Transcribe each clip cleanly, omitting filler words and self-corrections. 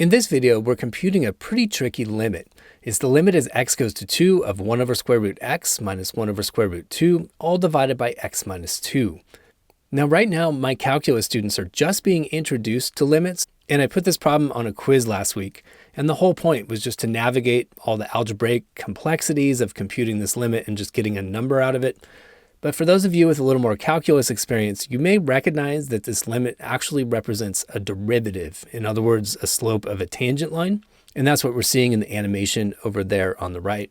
In this video, we're computing a pretty tricky limit. It's the limit as x goes to 2 of 1 over square root x minus 1 over square root 2, all divided by x minus 2. Now, right now, my calculus students are just being introduced to limits, and I put this problem on a quiz last week, and the whole point was just to navigate all the algebraic complexities of computing this limit and just getting a number out of it. But for those of you with a little more calculus experience, you may recognize that this limit actually represents a derivative, in other words, a slope of a tangent line, and that's what we're seeing in the animation over there on the right.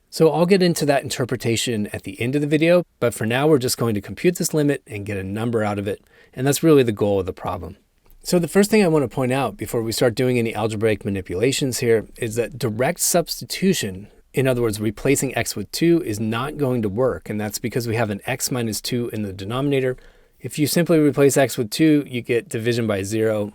So I'll get into that interpretation at the end of the video, but for now we're just going to compute this limit and get a number out of it, and that's really the goal of the problem. So the first thing I want to point out before we start doing any algebraic manipulations here is that direct substitution, in other words, replacing x with 2, is not going to work, and that's because we have an x minus 2 in the denominator. If you simply replace x with 2, you get division by 0.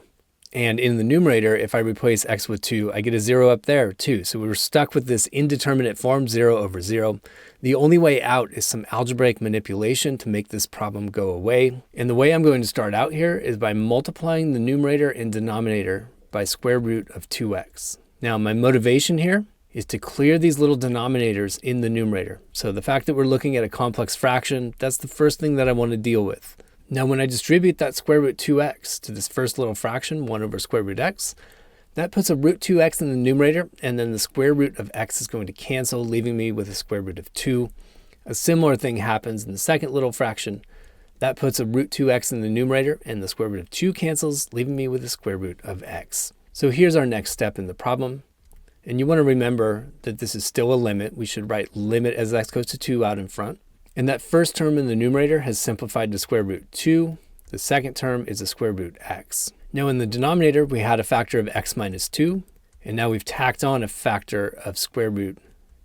And in the numerator, if I replace x with 2, I get a 0 up there too. So we're stuck with this indeterminate form, 0 over 0. The only way out is some algebraic manipulation to make this problem go away. And the way I'm going to start out here is by multiplying the numerator and denominator by square root of 2x. Now, my motivation here is to clear these little denominators in the numerator. So the fact that we're looking at a complex fraction, that's the first thing that I want to deal with. Now, when I distribute that square root 2x to this first little fraction, 1 over square root x, that puts a root 2x in the numerator, and then the square root of x is going to cancel, leaving me with a square root of 2. A similar thing happens in the second little fraction. That puts a root 2x in the numerator, and the square root of 2 cancels, leaving me with a square root of x. So here's our next step in the problem. And you want to remember that this is still a limit. We should write limit as x goes to 2 out in front. And that first term in the numerator has simplified to square root 2. The second term is a square root x. Now in the denominator, we had a factor of x minus 2. And now we've tacked on a factor of square root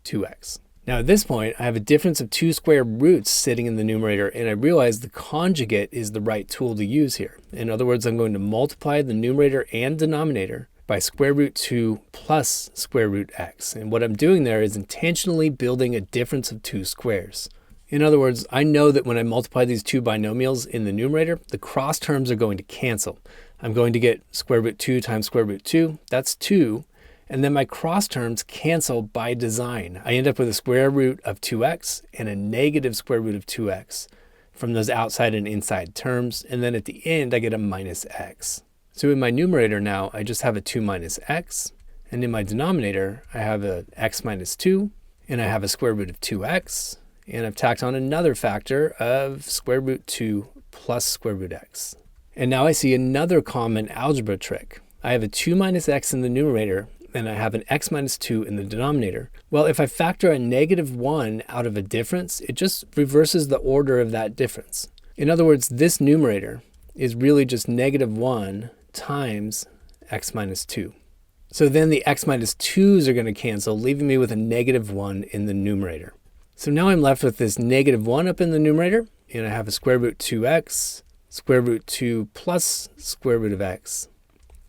2x. Now at this point, I have a difference of 2 square roots sitting in the numerator, and I realize the conjugate is the right tool to use here. In other words, I'm going to multiply the numerator and denominator by square root 2 plus square root x. And what I'm doing there is intentionally building a difference of 2 squares. In other words, I know that when I multiply these two binomials in the numerator, the cross terms are going to cancel. I'm going to get square root 2 times square root 2, that's 2, and then my cross terms cancel by design. I end up with a square root of 2x and a negative square root of 2x from those outside and inside terms, and then at the end I get a minus x. So in my numerator now, I just have a 2 minus x, and in my denominator, I have a x minus 2, and I have a square root of 2x, and I've tacked on another factor of square root 2 plus square root x. And now I see another common algebra trick. I have a 2 minus x in the numerator, and I have an x minus 2 in the denominator. Well, if I factor a negative 1 out of a difference, it just reverses the order of that difference. In other words, this numerator is really just negative 1 times x minus 2. So then the x minus 2's are going to cancel, leaving me with a negative 1 in the numerator. So now I'm left with this negative 1 up in the numerator, and I have a square root 2x, square root 2 plus square root of x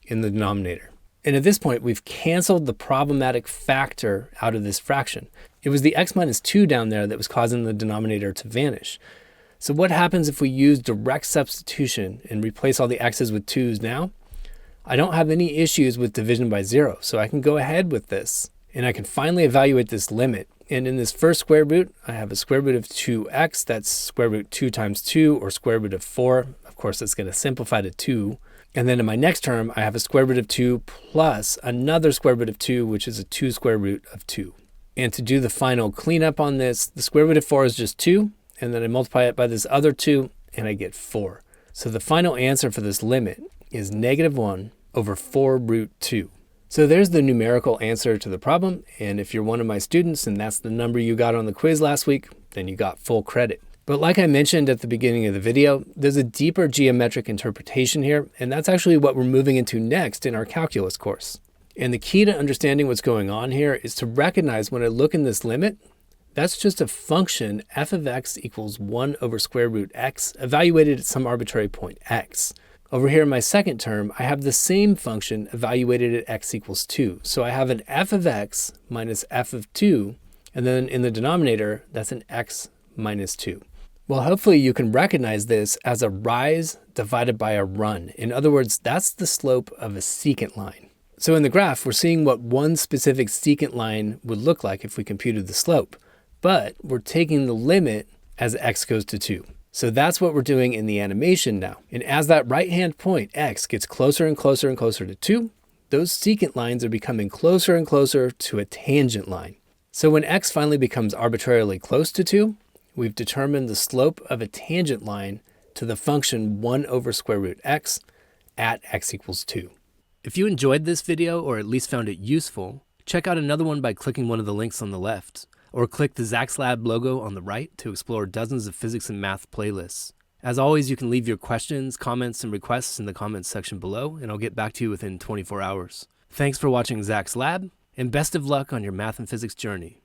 in the denominator. And at this point, we've canceled the problematic factor out of this fraction. It was the x minus 2 down there that was causing the denominator to vanish. So what happens if we use direct substitution and replace all the x's with 2's now? I don't have any issues with division by 0, so I can go ahead with this. And I can finally evaluate this limit. And in this first square root, I have a square root of 2x, that's square root 2 times 2, or square root of 4. Of course, that's going to simplify to 2. And then in my next term, I have a square root of 2 plus another square root of 2, which is a 2 square root of 2. And to do the final cleanup on this, the square root of 4 is just 2. And then I multiply it by this other 2, and I get 4. So the final answer for this limit is negative 1 over 4 root 2. So there's the numerical answer to the problem, and if you're one of my students and that's the number you got on the quiz last week, then you got full credit. But like I mentioned at the beginning of the video, there's a deeper geometric interpretation here, and that's actually what we're moving into next in our calculus course. And the key to understanding what's going on here is to recognize when I look in this limit, that's just a function f of x equals 1 over square root x evaluated at some arbitrary point x. Over here in my second term, I have the same function evaluated at x equals 2. So I have an f of x minus f of 2, and then in the denominator, that's an x minus 2. Well, hopefully you can recognize this as a rise divided by a run. In other words, that's the slope of a secant line. So in the graph, we're seeing what one specific secant line would look like if we computed the slope, but we're taking the limit as x goes to 2. So that's what we're doing in the animation now. And as that right-hand point, x, gets closer and closer and closer to 2, those secant lines are becoming closer and closer to a tangent line. So when x finally becomes arbitrarily close to 2, we've determined the slope of a tangent line to the function 1 over square root x at x equals 2. If you enjoyed this video or at least found it useful, check out another one by clicking one of the links on the left, or click the Zach's Lab logo on the right to explore dozens of physics and math playlists. As always, you can leave your questions, comments, and requests in the comments section below, and I'll get back to you within 24 hours. Thanks for watching Zach's Lab, and best of luck on your math and physics journey.